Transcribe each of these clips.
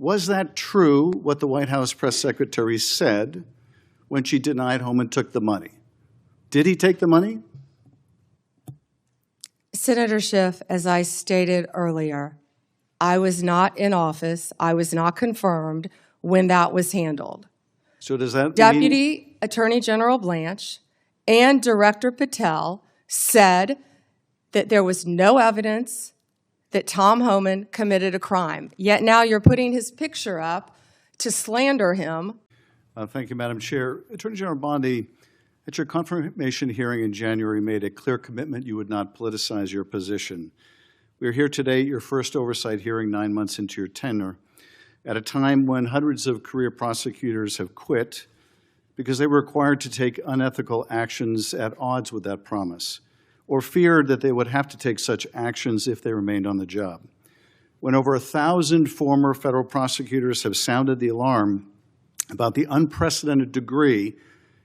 Was that true, what the White House press secretary said when she denied Homan took the money? Did he take the money? Senator Schiff, as I stated earlier, I was not in office. I was not confirmed when that was handled. So does that Deputy Attorney General Blanche and Director Patel said that there was no evidence that Tom Homan committed a crime. Yet now you're putting his picture up to slander him. Thank you, Madam Chair. Attorney General Bondi, at your confirmation hearing in January, made a clear commitment you would not politicize your position. We are here today at your first oversight hearing 9 months into your tenure, at a time when hundreds of career prosecutors have quit because they were required to take unethical actions at odds with that promise, or feared that they would have to take such actions if they remained on the job. When over 1,000 former federal prosecutors have sounded the alarm about the unprecedented degree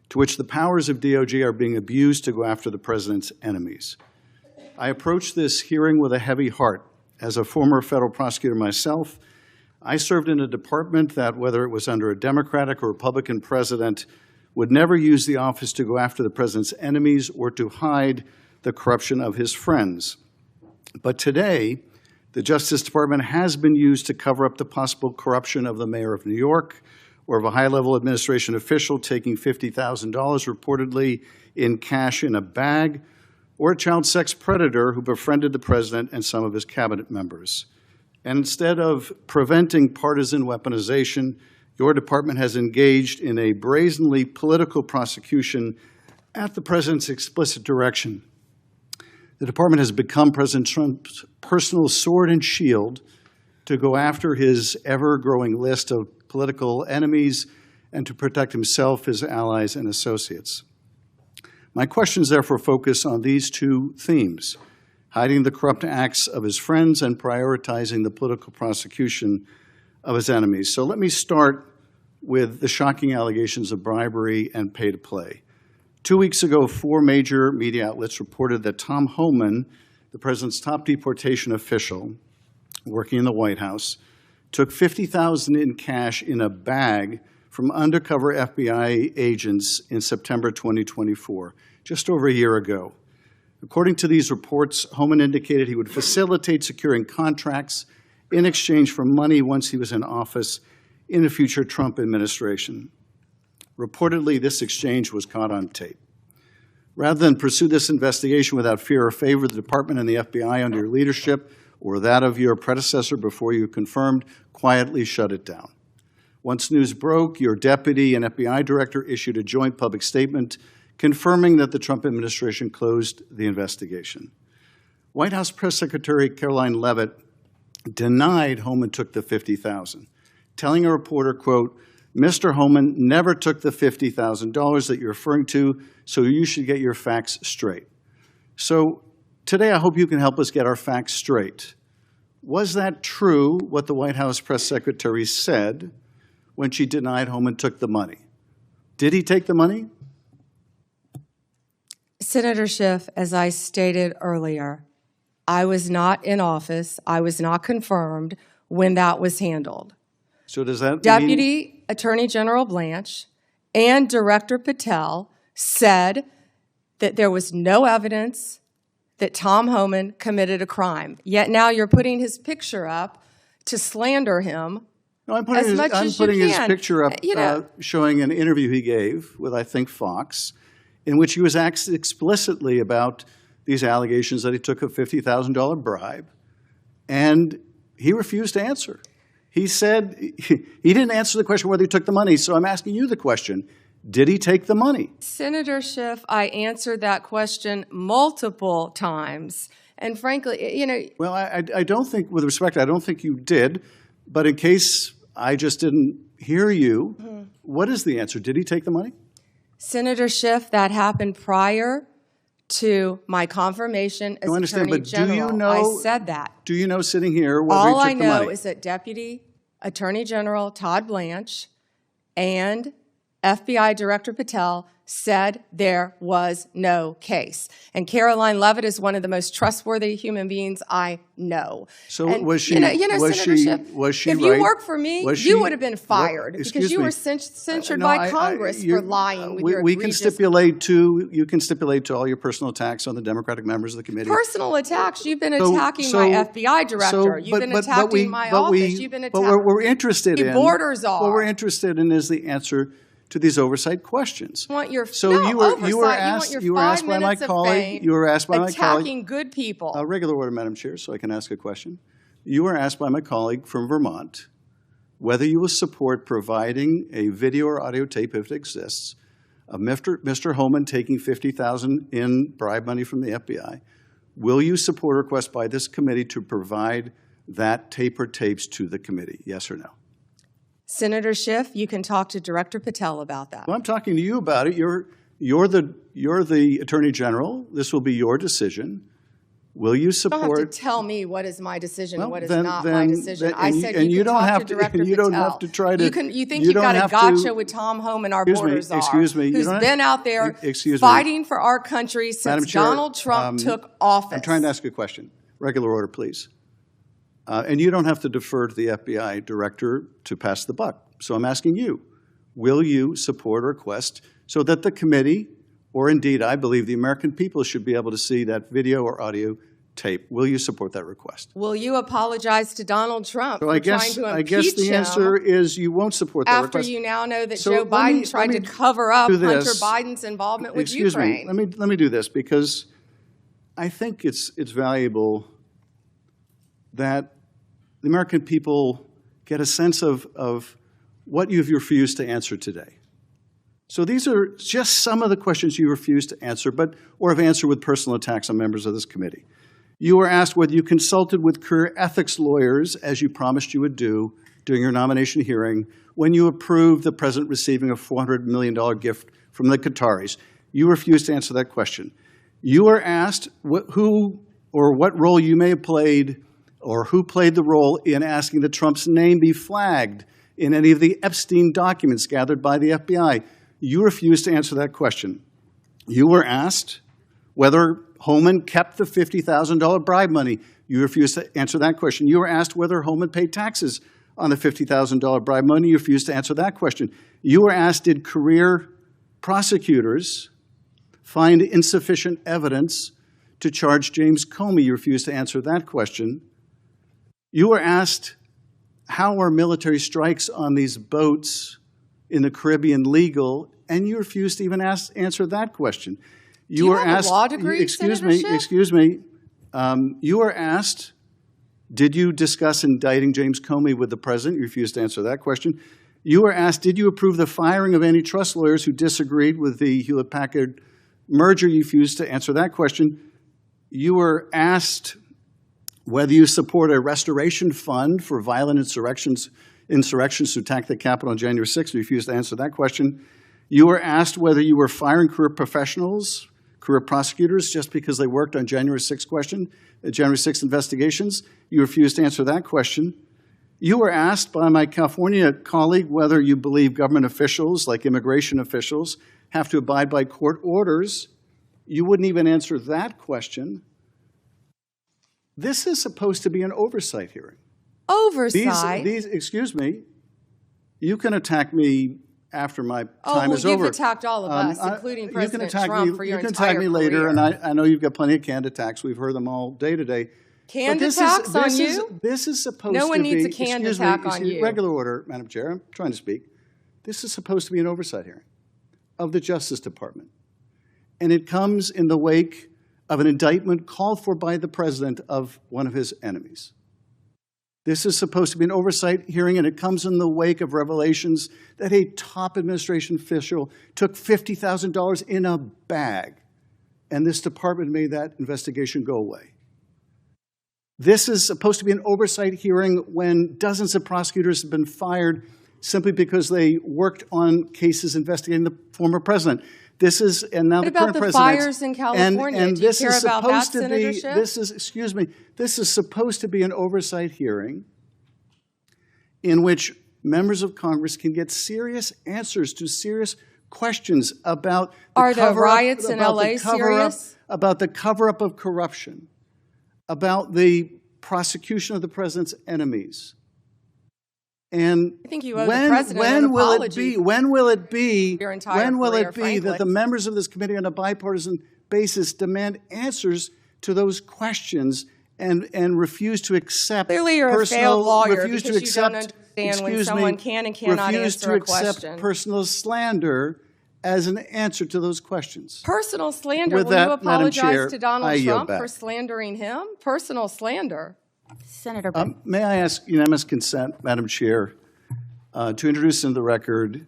to which the powers of DOJ are being abused to go after the president's enemies. I approach this hearing with a heavy heart. As a former federal prosecutor myself, I served in a department that, whether it was under a Democratic or Republican president, would never use the office to go after the president's enemies or to hide the corruption of his friends. But today, the Justice Department has been used to cover up the possible corruption of the mayor of New York or of a high-level administration official taking $50,000 reportedly in cash in a bag, or a child sex predator who befriended the president and some of his cabinet members. And instead of preventing partisan weaponization, your department has engaged in a brazenly political prosecution at the president's explicit direction. The department has become President Trump's personal sword and shield to go after his ever-growing list of political enemies and to protect himself, his allies, and associates. My questions therefore focus on these two themes: hiding the corrupt acts of his friends and prioritizing the political prosecution of his enemies. So let me start with the shocking allegations of bribery and pay-to-play. 2 weeks ago, 4 major media outlets reported that Tom Homan, the president's top deportation official working in the White House, took $50,000 in cash in a bag from undercover FBI agents in September 2024, just over a year ago. According to these reports, Homan indicated he would facilitate securing contracts in exchange for money once he was in office in a future Trump administration. Reportedly, this exchange was caught on tape. Rather than pursue this investigation without fear or favor, the department and the FBI under your leadership or that of your predecessor before you confirmed quietly shut it down. Once news broke, your deputy and FBI director issued a joint public statement confirming that the Trump administration closed the investigation. White House Press Secretary Caroline Leavitt denied Homan took the $50,000, telling a reporter, quote, "Mr. Homan never took the $50,000 that you're referring to, so you should get your facts straight." So today I hope you can help us get our facts straight. Was that true, what the White House press secretary said when she denied Homan took the money? Did he take the money? Senator Schiff, as I stated earlier, I was not in office. I was not confirmed when that was handled. So does that Deputy Attorney General Blanche and Director Patel said that there was no evidence that Tom Homan committed a crime. Yet now you're putting his picture up to slander him. No, I'm putting his picture up showing an interview he gave with, I think, Fox, in which he was asked explicitly about these allegations that he took a $50,000 bribe, and he refused to answer. He said he didn't answer the question whether he took the money, so I'm asking you the question. Did he take the money? Senator Schiff, I answered that question multiple times. And frankly, you know... Well, I don't think, with respect, I don't think you did. But in case I just didn't hear you, what is the answer? Did he take the money? Senator Schiff, that happened prior to my confirmation as Attorney General. Do you know, I said that. Do you know, sitting here, whether he took the money? All I know is that Deputy Attorney General Todd Blanche and FBI Director Patel said there was no case. And Caroline Leavitt is one of the most trustworthy human beings I know. So and, was she? Senator Schiff, was she if right? you worked for me, you would have been fired because you were censured by Congress for lying with your we can egregious stipulate to. You can stipulate to all your personal attacks on the Democratic members of the committee. personal attacks. You've been attacking my FBI director. You've been attacking my office. You've been attacking. But what we're interested in, borders are. What we're interested in is the answer to these oversight questions. You want your you were asked by my colleague. You were asked by my colleague. Attacking good people. Regular order, Madam Chair, so I can ask a question. You were asked by my colleague from Vermont whether you will support providing a video or audio tape, if it exists, of Mr. Homan taking $50,000 in bribe money from the FBI. Will you support a request by this committee to provide that tape or tapes to the committee? Yes or no? Senator Schiff, you can talk to Director Patel about that. Well, I'm talking to you about it. You're the Attorney General. This will be your decision. Will you support? You don't have to tell me what is my decision and what is not my decision. I said you can talk to Director Patel. You don't have to try to. You think you've got a gotcha with Tom Homan, our border czar, excuse me, who's been out there fighting for our country since Donald Trump took office. I'm trying to ask you a question. Regular order, please. And you don't have to defer to the FBI director to pass the buck. So I'm asking you, will you support a request so that the committee, or indeed I believe the American people, should be able to see that video or audio tape? Will you support that request? Will you apologize to Donald Trump for trying to impeach him? I guess the answer is you won't support that request. After you now know that Joe Biden tried to cover up Hunter Biden's involvement with Ukraine. Excuse me. Let me do this because I think it's valuable that the American people get a sense of what you've refused to answer today. So these are just some of the questions you refused to answer, or have answered with personal attacks on members of this committee. You were asked whether you consulted with career ethics lawyers, as you promised you would do during your nomination hearing, when you approved the president receiving a $400 million gift from the Qataris. You refused to answer that question. You were asked who or what role you may have played, or who played the role in asking that Trump's name be flagged in any of the Epstein documents gathered by the FBI. You refused to answer that question. You were asked whether Homan kept the $50,000 bribe money. You refused to answer that question. You were asked whether Homan paid taxes on the $50,000 bribe money. You refused to answer that question. You were asked, did career prosecutors find insufficient evidence to charge James Comey? You refused to answer that question. You were asked, how are military strikes on these boats in the Caribbean legal? And you refused to even answer that question. You were asked, a law degree, excuse me. You were asked, did you discuss indicting James Comey with the president? You refused to answer that question. You were asked, did you approve the firing of antitrust lawyers who disagreed with the Hewlett-Packard merger? You refused to answer that question. You were asked whether you support a restoration fund for violent insurrections to attack the Capitol on January 6th. You refused to answer that question. You were asked whether you were firing career professionals, career prosecutors, just because they worked on January 6th investigations. You refused to answer that question. You were asked by my California colleague whether you believe government officials, like immigration officials, have to abide by court orders. You wouldn't even answer that question. This is supposed to be an oversight hearing. Oversight? Excuse me, you can attack me after my time is over. You've attacked all of us, including President Trump, for your entire You can attack me later, career. and I know you've got plenty of canned attacks. We've heard them all day today. Canned attacks on you? This is supposed to be... No one needs a canned attack on you. Regular order, Madam Chair. I'm trying to speak. This is supposed to be an oversight hearing of the Justice Department. And it comes in the wake of an indictment called for by the president of one of his enemies. This is supposed to be an oversight hearing, and it comes in the wake of revelations that a top administration official took $50,000 in a bag, and this department made that investigation go away. This is supposed to be an oversight hearing when dozens of prosecutors have been fired simply because they worked on cases investigating the former president. This is, and now the current president. What about the fires in California? Do you care about that, Senator Schiff? This is supposed to be an oversight hearing in which members of Congress can get serious answers to serious questions about Are the riots in LA serious? About the cover-up of corruption, about the prosecution of the president's enemies. And I think you owe the president an apology. When will it be Your entire career, frankly. that the members of this committee on a bipartisan basis demand answers to those questions and refuse to accept Clearly you're a failed lawyer because you don't understand when excuse someone me, can and cannot refuse answer to a accept question. personal slander as an answer to those questions. Personal slander? With Will that, you Madam Chair, apologize to I Donald yield Trump back. for slandering him? Personal slander. Senator Pam. May I ask unanimous consent, Madam Chair, to introduce into the record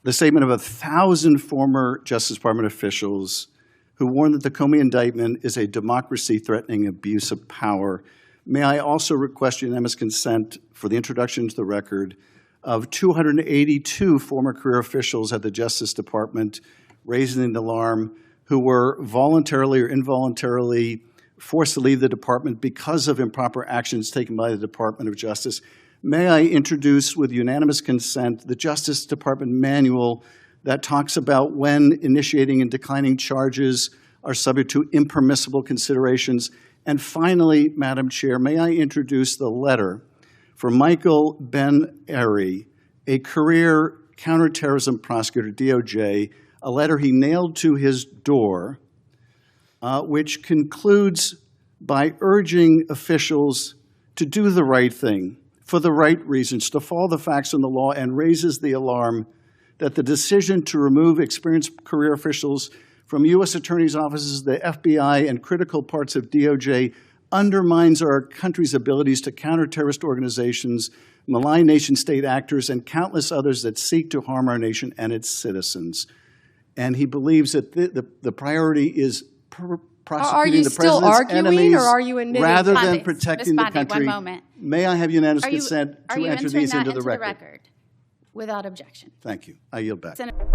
the statement of 1,000 former Justice Department officials who warned that the Comey indictment is a democracy-threatening abuse of power. May I also request unanimous consent for the introduction into the record of 282 former career officials at the Justice Department raising the alarm who were voluntarily or involuntarily forced to leave the department because of improper actions taken by the Department of Justice. May I introduce with unanimous consent the Justice Department manual that talks about when initiating and declining charges are subject to impermissible considerations. And finally, Madam Chair, may I introduce the letter for Michael Ben-Ari, a career counterterrorism prosecutor, DOJ, a letter he nailed to his door, which concludes by urging officials to do the right thing for the right reasons, to follow the facts and the law, and raises the alarm that the decision to remove experienced career officials from U.S. attorneys' offices, the FBI, and critical parts of DOJ undermines our country's abilities to counter terrorist organizations, malign nation-state actors, and countless others that seek to harm our nation and its citizens. And he believes that the priority is prosecuting the president's enemies or are you admitting? rather Ms. than Bondi, protecting Ms. the Bondi, country. one moment. May I have unanimous Are you consent to enter entering these that into the record? without objection? Thank you. I yield back. Senator